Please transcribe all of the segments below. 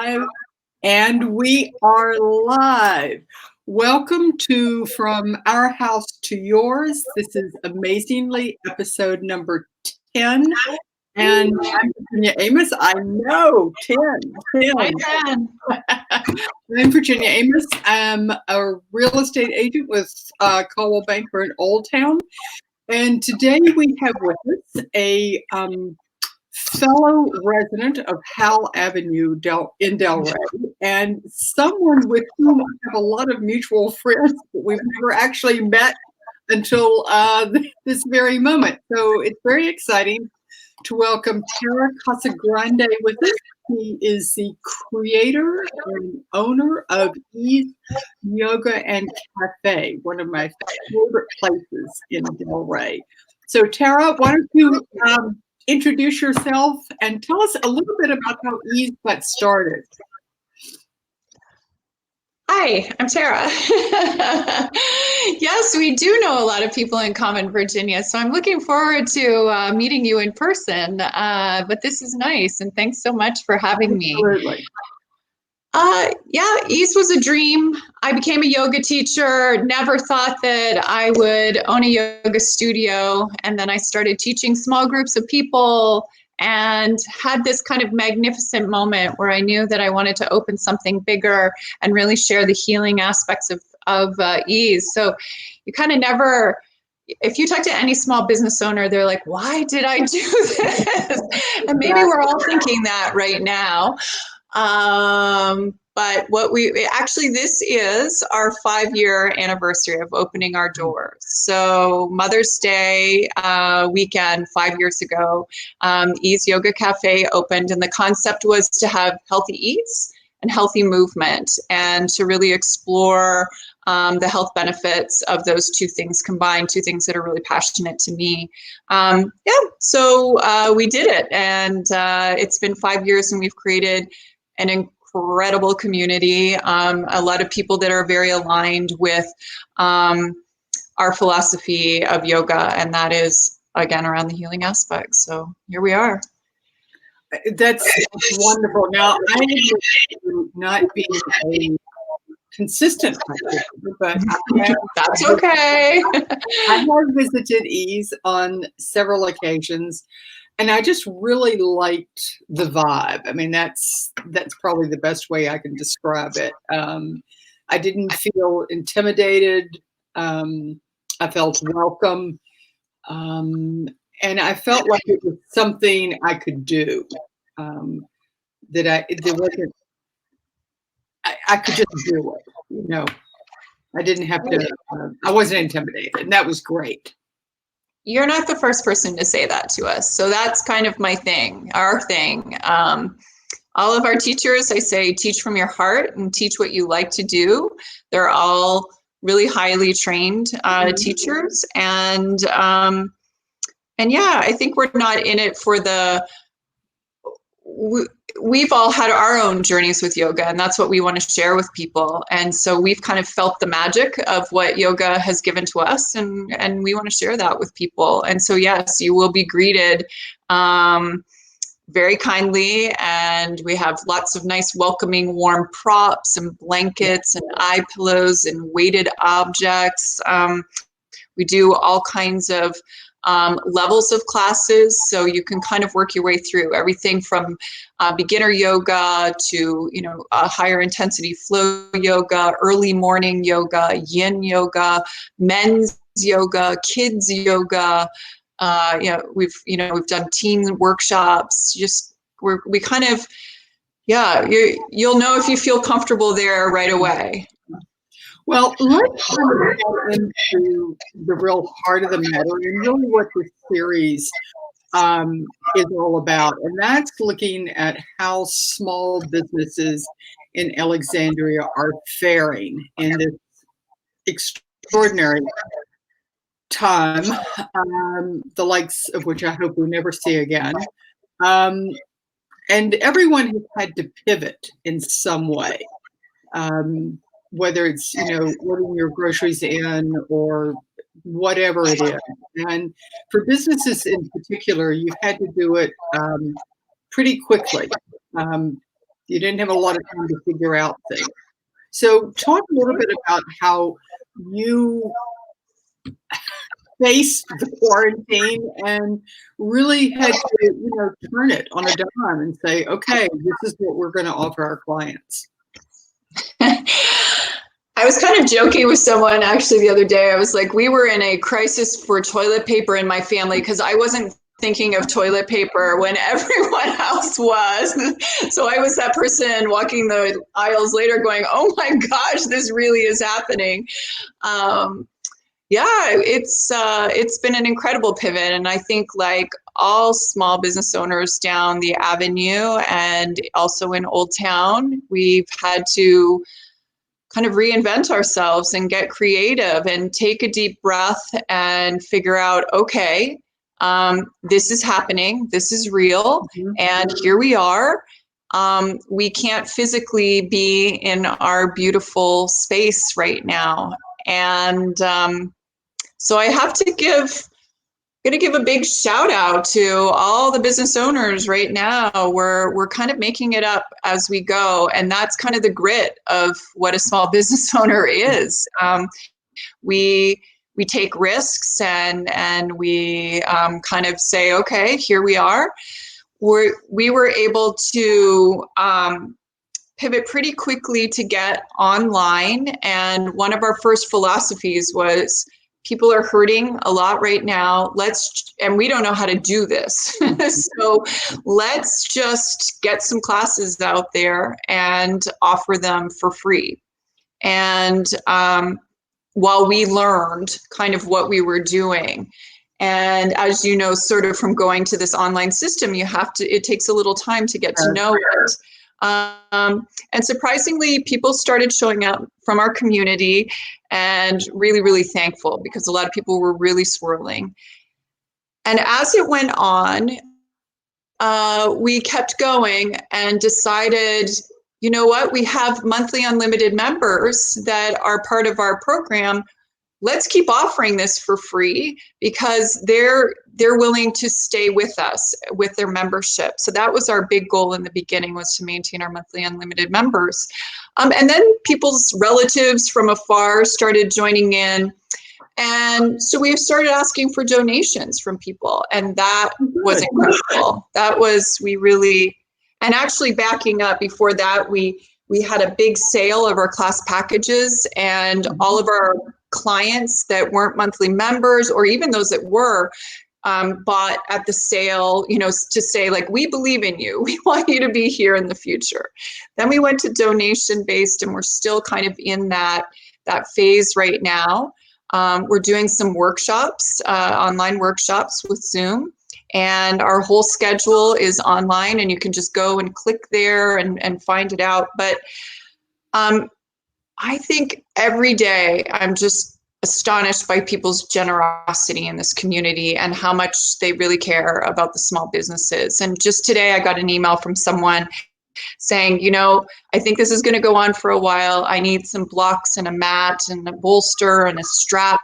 live, and we are live. Welcome to From Our House to Yours. This is amazingly episode number 10. And I'm Virginia Amos. I know, 10. I'm Virginia Amos. I'm a real estate agent with Caldwell Banker in Old Town. And today we have with us a fellow resident of Howell Avenue in Delray, and someone with whom I have a lot of mutual friends, but we've never actually met until this very moment. So it's very exciting to welcome Tara Casagrande with us. He is the creator and owner of Ease Yoga and Cafe, one of my favorite places in Delray. So Tara, why don't you introduce yourself and tell us a little bit about how Ease got started. Hi, I'm Tara. Yes, we do know a lot of people in common, Virginia, so I'm looking forward to meeting you in person. But this is nice, and thanks so much for having me. Absolutely. Yeah, Ease was a dream. I became a yoga teacher, never thought that I would own a yoga studio, and then I started teaching small groups of people and had this kind of magnificent moment where I knew that I wanted to open something bigger and really share the healing aspects of Ease. So you kind of never, if you talk to any small business owner, they're like, why did I do this? And maybe we're all thinking that right now. But this is our 5-year anniversary of opening our doors. So Mother's Day weekend 5 years ago, Ease Yoga Cafe opened, and the concept was to have healthy eats and healthy movement, and to really explore the health benefits of those two things combined, two things that are really passionate to me. So we did it, and it's been 5 years, and we've created an incredible community, a lot of people that are very aligned with our philosophy of yoga, and that is, again, around the healing aspect. So here we are. That's wonderful. Now, I am not being a consistent practitioner, but that's okay. I have visited Ease on several occasions, and I just really liked the vibe. I mean, that's probably the best way I can describe it. I didn't feel intimidated. I felt welcome. And I felt like it was something I could do. I could just do it, you know. I didn't have to, I wasn't intimidated, and that was great. You're not the first person to say that to us. So that's kind of my thing, our thing. All of our teachers, I say, teach from your heart and teach what you like to do. They're all really highly trained teachers. And yeah, I think we're not in it for we've all had our own journeys with yoga, and that's what we want to share with people. And so we've kind of felt the magic of what yoga has given to us, and we want to share that with people. And so, yes, you will be greeted very kindly, and we have lots of nice, welcoming, warm props and blankets and eye pillows and weighted objects. We do all kinds of levels of classes, so you can kind of work your way through everything from beginner yoga to, higher intensity flow yoga, early morning yoga, yin yoga, men's yoga, kids yoga. We've done teen workshops. We kind of, you'll know if you feel comfortable there right away. Well, let's get into the real heart of the matter and really what this series is all about. And that's looking at how small businesses in Alexandria are faring in this extraordinary time, the likes of which I hope we never see again. And everyone has had to pivot in some way. Whether it's, ordering your groceries in or whatever it is. And for businesses in particular, you've had to do it pretty quickly. You didn't have a lot of time to figure out things. So talk a little bit about how you faced the quarantine and really had to, turn it on a dime and say, okay, this is what we're going to offer our clients. I was kind of joking with someone actually the other day. I was like, we were in a crisis for toilet paper in my family because I wasn't thinking of toilet paper when everyone else was. So I was that person walking the aisles later going, oh my gosh, this really is happening. Yeah, it's been an incredible pivot. And I think like all small business owners down the avenue and also in Old Town, we've had to kind of reinvent ourselves and get creative and take a deep breath and figure out, okay, this is happening, this is real, and here we are. We can't physically be in our beautiful space right now. And so I have to give a big shout out to all the business owners right now. We're kind of making it up as we go, and that's kind of the grit of what a small business owner is. We take risks and we kind of say, okay, here we are. We were able to pivot pretty quickly to get online, and one of our first philosophies was, people are hurting a lot right now. And we don't know how to do this. So let's just get some classes out there and offer them for free. And while we learned kind of what we were doing. And as you know, sort of from going to this online system, it takes a little time to get to know it. And surprisingly, people started showing up from our community, and really, really thankful because a lot of people were really swirling. And as it went on, we kept going and decided, you know what, we have monthly unlimited members that are part of our program. Let's keep offering this for free because they're willing to stay with us with their membership. So that was our big goal in the beginning, was to maintain our monthly unlimited members. And then people's relatives from afar started joining in. And so we started asking for donations from people. And that was incredible. And actually backing up before that, we had a big sale of our class packages, and all of our clients that weren't monthly members, or even those that were, bought at the sale, to say, like, we believe in you. We want you to be here in the future. Then we went to donation based, and we're still kind of in that phase right now. We're doing some workshops, online workshops with Zoom, and our whole schedule is online, and you can just go and click there and find it out. But I think every day I'm just astonished by people's generosity in this community and how much they really care about the small businesses. And just today I got an email from someone saying, I think this is going to go on for a while. I need some blocks and a mat and a bolster and a strap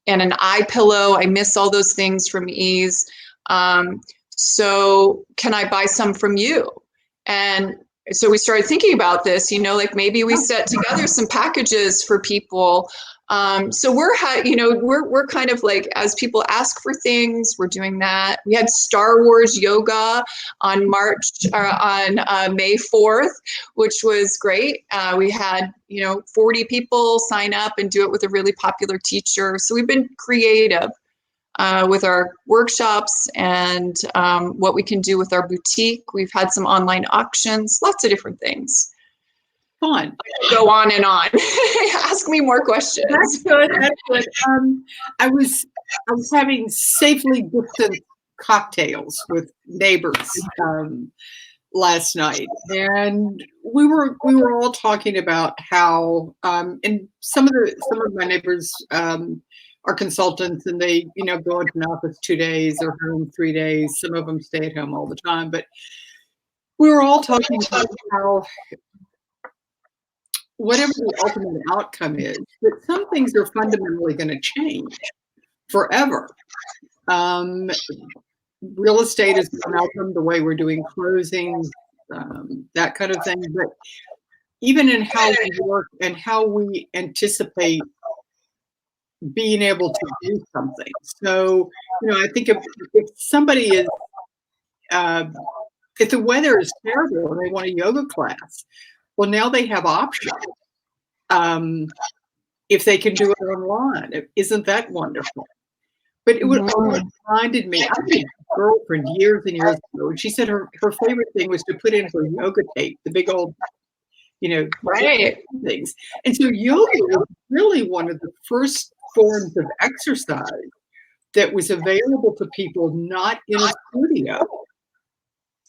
and an eye pillow. I miss all those things from Ease. So can I buy some from you? And so we started thinking about this, like maybe we set together some packages for people. So we're kind of like, as people ask for things, we're doing that. We had Star Wars yoga on May 4th, which was great. We had 40 people sign up and do it with a really popular teacher. So we've been creative with our workshops and what we can do with our boutique. We've had some online auctions, lots of different things. Fun. Go on and on. Ask me more questions. That's good. That's good. I was having safely distanced cocktails with neighbors last night, and we were all talking about how and some of my neighbors are consultants, and they go into an office 2 days or home 3 days. Some of them stay at home all the time, but we were all talking about how, whatever the ultimate outcome is, that some things are fundamentally going to change forever. Real estate is one outcome, the way we're doing closings, that kind of thing. But even in how we work and how we anticipate being able to do something. So, I think if somebody is, if the weather is terrible and they want a yoga class, well, now they have options. If they can do it online, isn't that wonderful? But it always reminded me, I had a girlfriend years and years ago, and she said her favorite thing was to put in her yoga tape, the big old, Right. things. And so yoga was really one of the first forms of exercise that was available to people not in a studio.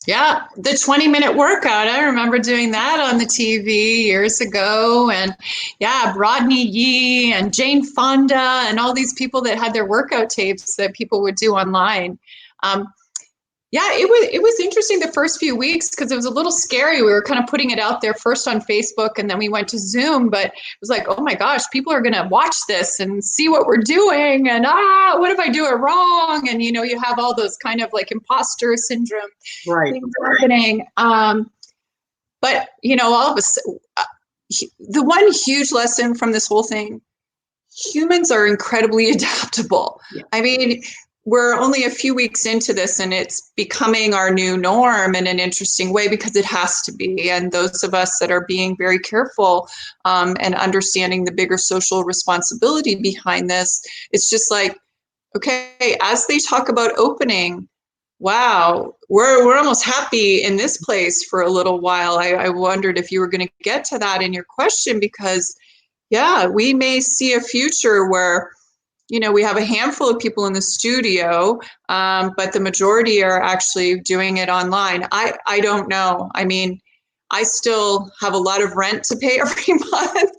Yeah, the 20-minute workout. I remember doing that on the TV years ago. And yeah, Rodney Yee and Jane Fonda and all these people that had their workout tapes that people would do online. Yeah, it was interesting the first few weeks because it was a little scary. We were kind of putting it out there first on Facebook and then we went to Zoom, but it was like, oh my gosh, people are going to watch this and see what we're doing. And what if I do it wrong? And, you have all those kind of like imposter syndrome things happening. But, all of us, the one huge lesson from this whole thing, humans are incredibly adaptable. Yeah. I mean, we're only a few weeks into this and it's becoming our new norm in an interesting way because it has to be. And those of us that are being very careful and understanding the bigger social responsibility behind this, it's just like, okay, as they talk about opening, wow, we're almost happy in this place for a little while. I wondered if you were going to get to that in your question because, yeah, we may see a future where we have a handful of people in the studio, but the majority are actually doing it online. I don't know. I mean, I still have a lot of rent to pay every month.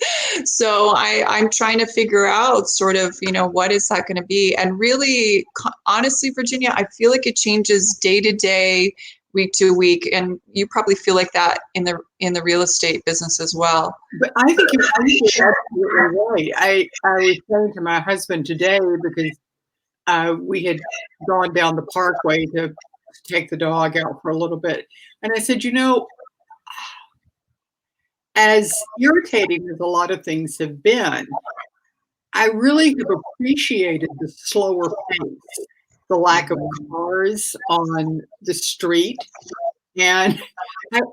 So I'm trying to figure out sort of, what is that going to be? And really, honestly, Virginia, I feel like it changes day to day, week to week. And you probably feel like that in the real estate business as well. But I think you're absolutely right. I was saying to my husband today because we had gone down the parkway to take the dog out for a little bit. And I said, as irritating as a lot of things have been, I really have appreciated the slower pace, the lack of cars on the street. And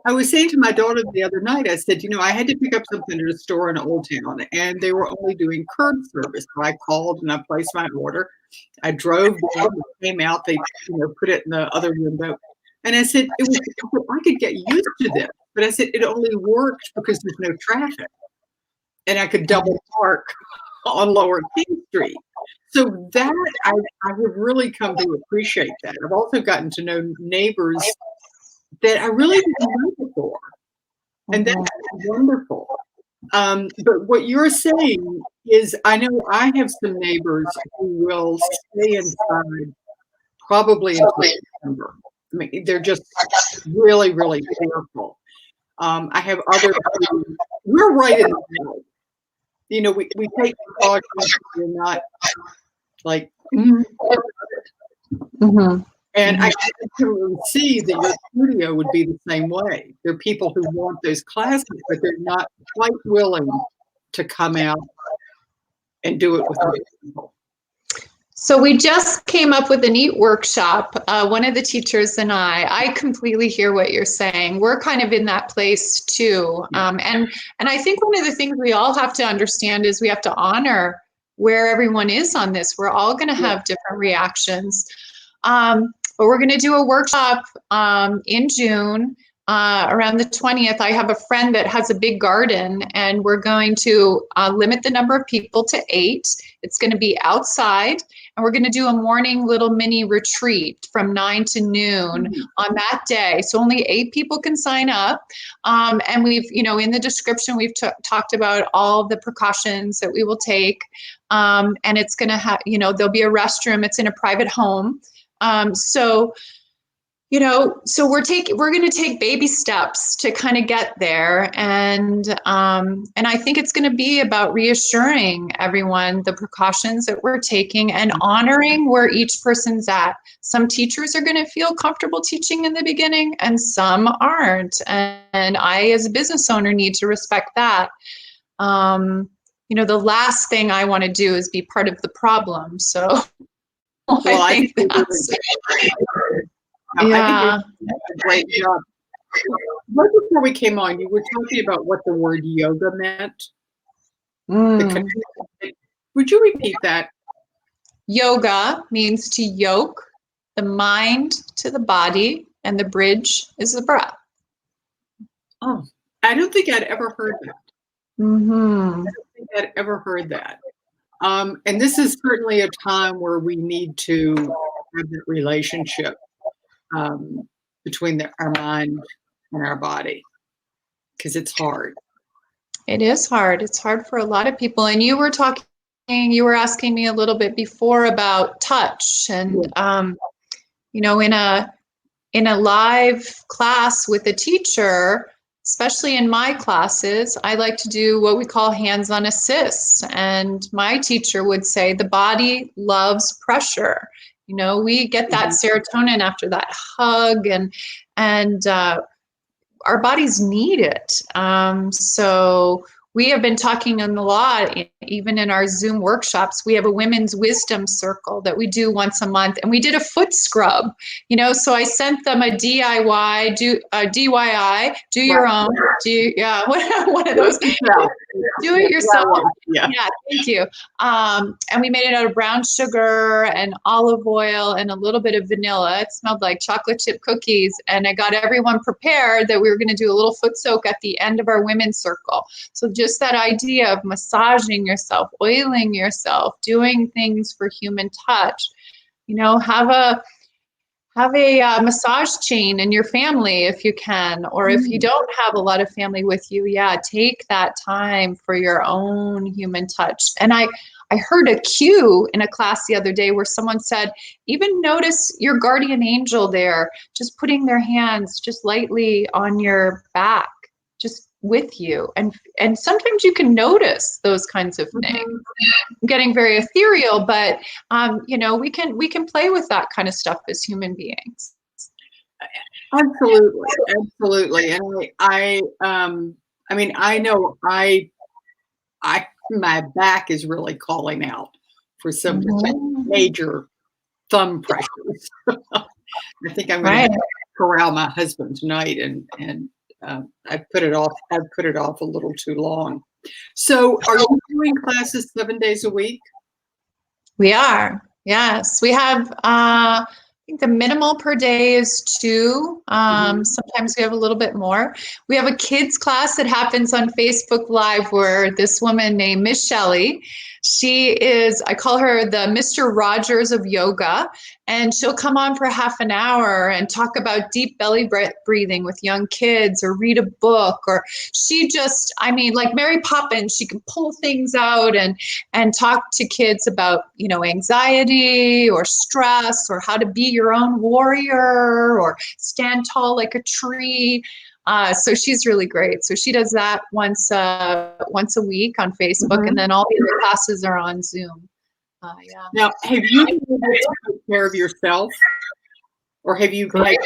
I was saying to my daughter the other night, I said, I had to pick up something at a store in Old Town, and they were only doing curb service. So I called and I placed my order. I drove down, came out, they put it in the other window. And I said, I could get used to this. But I said, it only worked because there's no traffic. And I could double park on Lower King Street. So that, I have really come to appreciate that. I've also gotten to know neighbors that I really didn't know before. And that's wonderful. But what you're saying is, I know I have some neighbors who will stay inside probably until December. I mean, they're just really, really careful. I have other, we're right in the middle. We take precautions. We're not like, And I can see that your studio would be the same way. There are people who want those classes, but they're not quite willing to come out and do it with other people. So we just came up with a neat workshop. One of the teachers and I completely hear what you're saying. We're kind of in that place too. And I think one of the things we all have to understand is we have to honor where everyone is on this. We're all going to have different reactions. But we're going to do a workshop in June around the 20th. I have a friend that has a big garden, and we're going to limit the number of people to 8. It's going to be outside, and we're going to do a morning little mini retreat from 9 to noon on that day. So only 8 people can sign up. And we've, in the description, we've talked about all the precautions that we will take. And it's going to have, there'll be a restroom. It's in a private home. So So we're going to take baby steps to kind of get there, and I think it's going to be about reassuring everyone the precautions that we're taking and honoring where each person's at. Some teachers are going to feel comfortable teaching in the beginning, and some aren't. And I, as a business owner, need to respect that. The last thing I want to do is be part of the problem. So Well, I think that's. I think you're doing a great job. Right before we came on, you were talking about what the word yoga meant. Would you repeat that? Yoga means to yoke the mind to the body, and the bridge is the breath. Oh, I don't think I'd ever heard that. I don't think I'd ever heard that. And this is certainly a time where we need to have that relationship between our mind and our body, because it's hard. It is hard. It's hard for a lot of people. And you were asking me a little bit before about touch, and in a live class with a teacher, especially in my classes, I like to do what we call hands-on assists. And my teacher would say the body loves pressure. We get that serotonin after that hug, and our bodies need it. So we have been talking a lot, even in our Zoom workshops. We have a women's wisdom circle that we do once a month, and we did a foot scrub. So I sent them a DIY, DIY, do your own, one of those. Do it yourself. Yeah, thank you. And we made it out of brown sugar and olive oil and a little bit of vanilla. It smelled like chocolate chip cookies. And I got everyone prepared that we were going to do a little foot soak at the end of our women's circle. So just that idea of massaging yourself, oiling yourself, doing things for human touch. Have a massage chain in your family if you can, or if you don't have a lot of family with you, take that time for your own human touch. And I heard a cue in a class the other day where someone said, even notice your guardian angel there, just putting their hands just lightly on your back, just with you. And sometimes you can notice those kinds of things. I'm getting very ethereal, but we can play with that kind of stuff as human beings. Absolutely. And I know my back is really calling out for some major thumb pressures. I think I'm going to corral my husband tonight, and I've put it off a little too long. So are you doing classes 7 days a week? We are. Yes. We have, I think the minimal per day is 2. Sometimes we have a little bit more. We have a kids class that happens on Facebook Live where this woman named Miss Shelley, she is, I call her the Mr. Rogers of yoga, and she'll come on for half an hour and talk about deep belly breathing with young kids, or read a book, or she just, like Mary Poppins, she can pull things out and talk to kids about, anxiety or stress, or how to be your own warrior, or stand tall like a tree. So she's really great. So she does that once a week on Facebook, and then all the other classes are on Zoom. Now, have you been able to take care of yourself, or have you been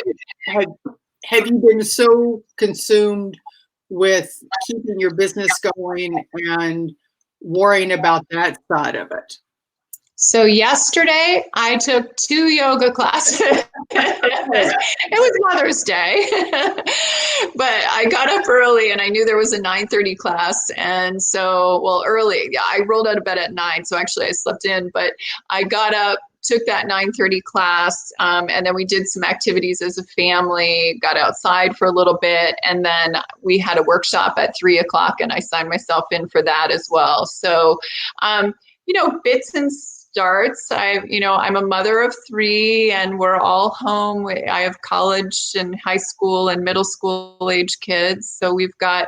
so consumed with keeping your business going and worrying about that side of it? So yesterday I took 2 yoga classes. It was Mother's Day, but I got up early and I knew there was a 9:30 class. And so, early, I rolled out of bed at 9. So actually I slept in, but I got up, took that 9:30 class, and then we did some activities as a family, got outside for a little bit, and then we had a workshop at 3 o'clock, and I signed myself in for that as well. So, bits and starts. I'm a mother of 3 and we're all home. I have college and high school and middle school age kids. So we've got,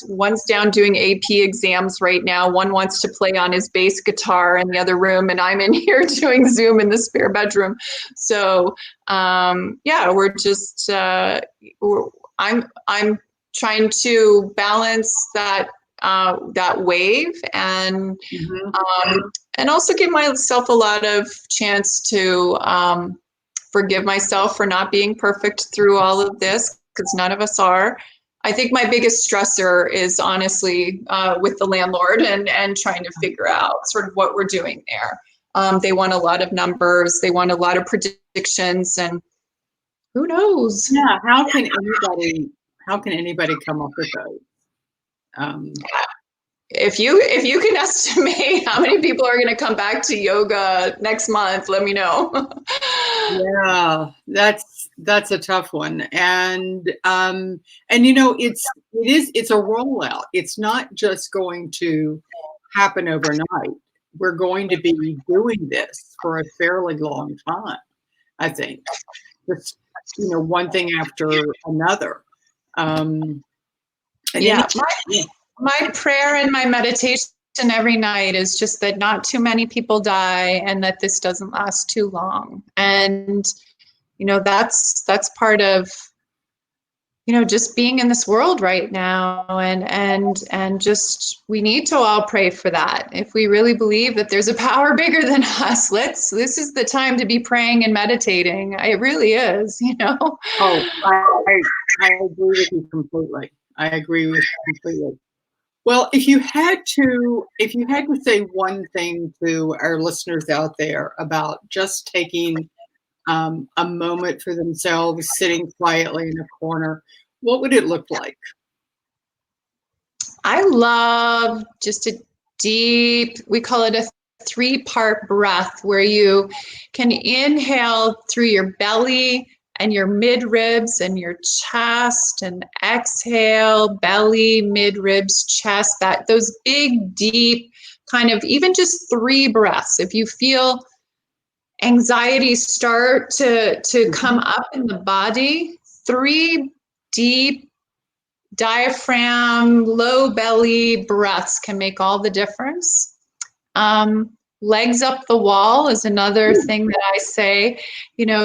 one's down doing AP exams right now. One wants to play on his bass guitar in the other room, and I'm in here doing Zoom in the spare bedroom. So we're just, I'm trying to balance that wave and also give myself a lot of chance to forgive myself for not being perfect through all of this, because none of us are. I think my biggest stressor is honestly with the landlord and trying to figure out sort of what we're doing there. They want a lot of numbers, they want a lot of predictions, and who knows? Yeah, how can anybody come up with those? If you can estimate how many people are going to come back to yoga next month, let me know. Yeah, that's a tough one, and it's a rollout. It's not just going to happen overnight. We're going to be doing this for a fairly long time, I think. Just one thing after another. My prayer and my meditation every night is just that not too many people die and that this doesn't last too long. And, that's part of, just being in this world right now. And just, we need to all pray for that. If we really believe that there's a power bigger than us, this is the time to be praying and meditating. It really is, Oh, I agree with you completely. I agree with you completely. Well, if you had to say one thing to our listeners out there about just taking a moment for themselves, sitting quietly in a corner, what would it look like? I love just a deep, we call it a 3-part breath, where you can inhale through your belly and your mid ribs and your chest, and exhale, belly, mid ribs, chest, those big, deep kind of, even just 3 breaths. If you feel anxiety start to come up in the body, 3 deep diaphragm, low belly breaths can make all the difference. Legs up the wall is another thing that I say,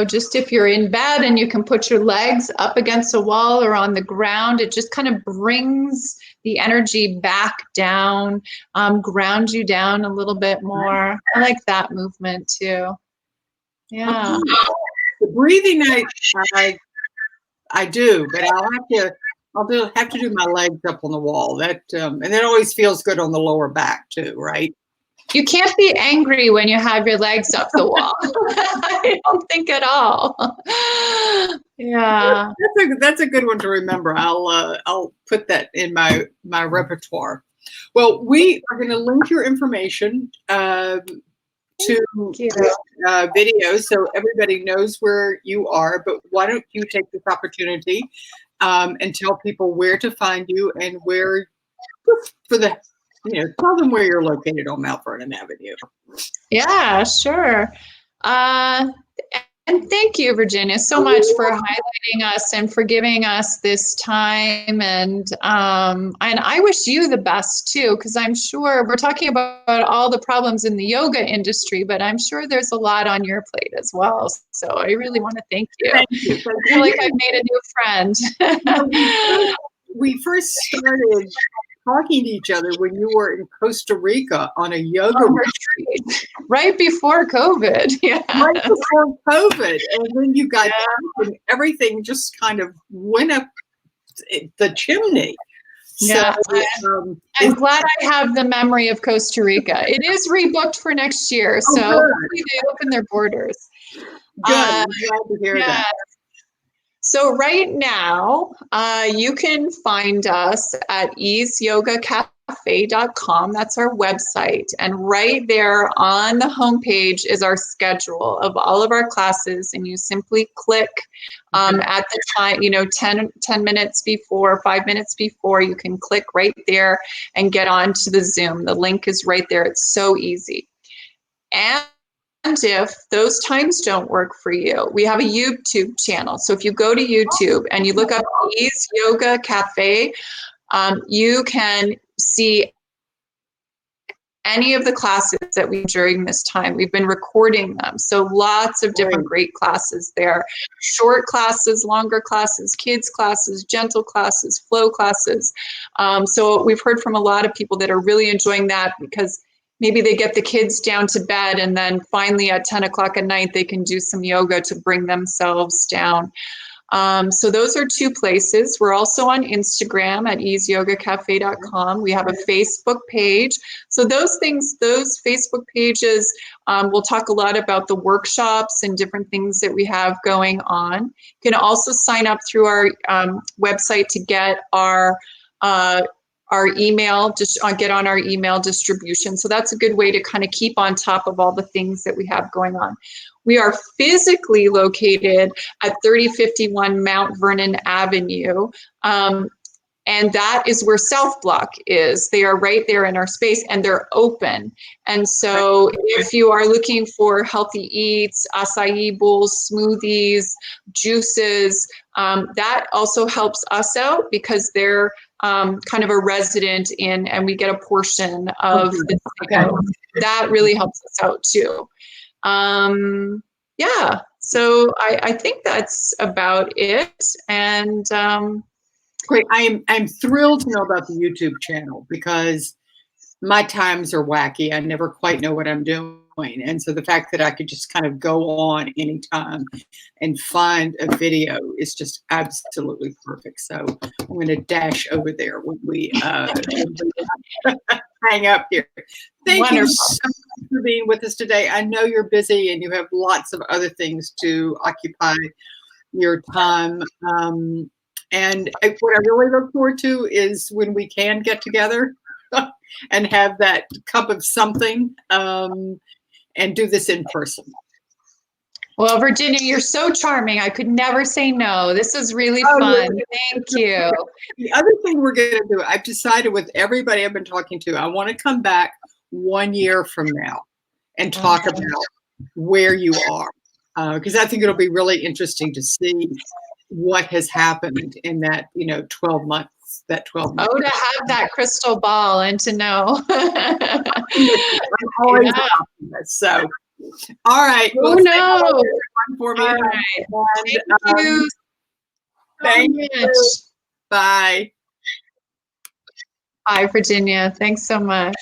just if you're in bed and you can put your legs up against a wall or on the ground, it just kind of brings the energy back down, ground you down a little bit more. I like that movement too. Yeah. The breathing, I do, but I'll have to do my legs up on the wall. That and that always feels good on the lower back too, right? You can't be angry when you have your legs up the wall. I don't think at all. Yeah, that's a good one to remember. I'll put that in my repertoire. Well, we are going to link your information to videos so everybody knows where you are. But why don't you take this opportunity and tell people where to find you and where tell them where you're located on Mount Vernon Avenue. Yeah, sure. And thank you, Virginia, so much for highlighting us and for giving us this time. And I wish you the best too, because I'm sure we're talking about all the problems in the yoga industry, but I'm sure there's a lot on your plate as well. So I really want to thank you. Thank you. I feel like I've made a new friend. We first started talking to each other when you were in Costa Rica on a yoga retreat. Right before COVID. Yeah. Right before COVID. And then you got and everything just kind of went up the chimney. Yeah. So, I'm glad I have the memory of Costa Rica. It is rebooked for next year, so hopefully they open their borders. Good. I'm glad to hear that. So right now, you can find us at easeyogacafe.com. That's our website. And right there on the homepage is our schedule of all of our classes. And you simply click at the time, 10 minutes before, 5 minutes before, you can click right there and get onto the Zoom. The link is right there. It's so easy. And if those times don't work for you, we have a YouTube channel. So if you go to YouTube and you look up Ease Yoga Cafe, you can see any of the classes that we during this time. We've been recording them. So lots of different great classes there. Short classes, longer classes, kids classes, gentle classes, flow classes. So we've heard from a lot of people that are really enjoying that because maybe they get the kids down to bed and then finally at 10 o'clock at night they can do some yoga to bring themselves down. So those are two places. We're also on Instagram at easeyogacafe.com. We have a Facebook page. So those things, those Facebook pages, we'll talk a lot about the workshops and different things that we have going on. You can also sign up through our website to get our email, just get on our email distribution. So that's a good way to kind of keep on top of all the things that we have going on. We are physically located at 3051 Mount Vernon Avenue. And that is where South Block is. They are right there in our space and they're open. And so if you are looking for healthy eats, acai bowls, smoothies, juices, that also helps us out because they're kind of a resident in, and we get a portion of the that really helps us out too. Yeah, so I think that's about it. And great. I'm thrilled to know about the YouTube channel because my times are wacky. I never quite know what I'm doing. And so the fact that I could just kind of go on anytime and find a video is just absolutely perfect. So I'm going to dash over there when we hang up here. Thank you so much for being with us today. I know you're busy and you have lots of other things to occupy your time. And what I really look forward to is when we can get together and have that cup of something and do this in person. Well, Virginia, you're so charming. I could never say no. This is really fun. Thank you. The other thing we're going to do, I've decided with everybody I've been talking to, I want to come back 1 year from now and talk about where you are. Because I think it'll be really interesting to see what has happened in that, 12 months. That 12 months. Oh, to have that crystal ball and to know. I'm always an optimist, so. All right. Well, no. For me. All right. Thank you. Thank you. Bye. Bye, Virginia. Thanks so much.